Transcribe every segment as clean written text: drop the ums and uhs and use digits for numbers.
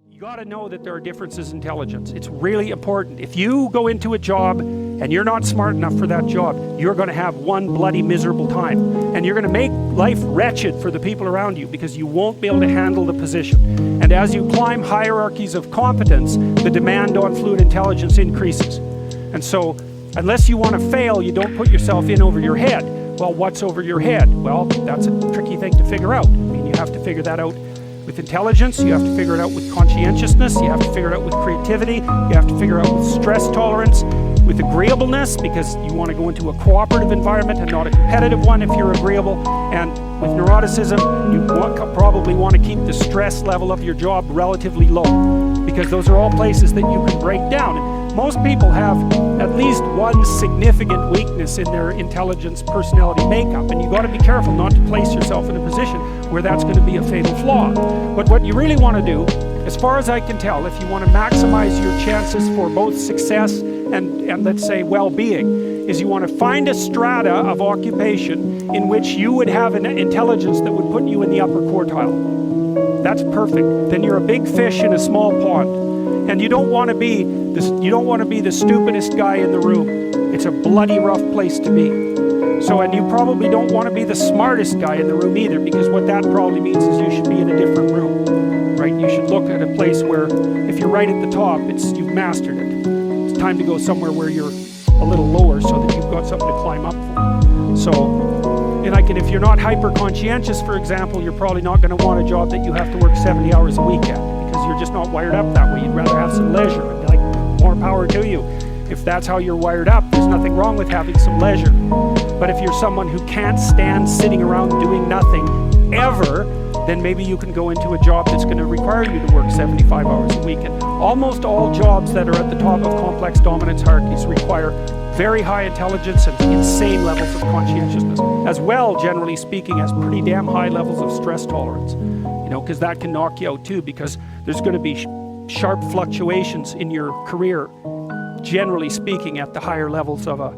You got to know that there are differences in intelligence. It's really important. If you go into a job and you're not smart enough for that job, you're going to have one bloody miserable time. And you're going to make life wretched for the people around you because you won't be able to handle the position. And as you climb hierarchies of competence, the demand on fluid intelligence increases. And so, unless you want to fail, you don't put yourself in over your head. Well, what's over your head? Well, that's a tricky thing to figure out. I mean, you have to figure that out with intelligence, you have to figure it out with conscientiousness, you have to figure it out with creativity, you have to figure it out with stress tolerance, with agreeableness, because you want to go into a cooperative environment and not a competitive one if you're agreeable, and with neuroticism, you probably want to keep the stress level of your job relatively low, because those are all places that you can break down. And most people have at least one significant weakness in their intelligence personality makeup, and you got to be careful not to place yourself in a position where that's going to be a fatal flaw. But what you really want to do, as far as I can tell, if you want to maximize your chances for both success and let's say well-being, is you want to find a strata of occupation in which you would have an intelligence that would put you in the upper quartile. That's perfect. Then you're a big fish in a small pond. And you don't want to be the stupidest guy in the room. It's a bloody rough place to be. So, and you probably don't want to be the smartest guy in the room either, because what that probably means is you should be in a different room, right? You should look at a place where, if you're right at the top, you've mastered it. It's time to go somewhere where you're a little lower so that you've got something to climb up for. So, and if you're not hyper-conscientious, for example, you're probably not going to want a job that you have to work 70 hours a week at, because you're just not wired up that way. You'd rather have some leisure, and be like, more power to you. If that's how you're wired up, there's nothing wrong with having some leisure. But if you're someone who can't stand sitting around doing nothing ever, then maybe you can go into a job that's going to require you to work 75 hours a week. And almost all jobs that are at the top of complex dominance hierarchies require very high intelligence and insane levels of conscientiousness, as well, generally speaking, as pretty damn high levels of stress tolerance. You know, because that can knock you out too, because there's going to be sharp fluctuations in your career, generally speaking, at the higher levels of a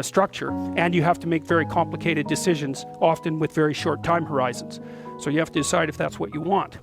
structure, and you have to make very complicated decisions, often with very short time horizons. So you have to decide if that's what you want.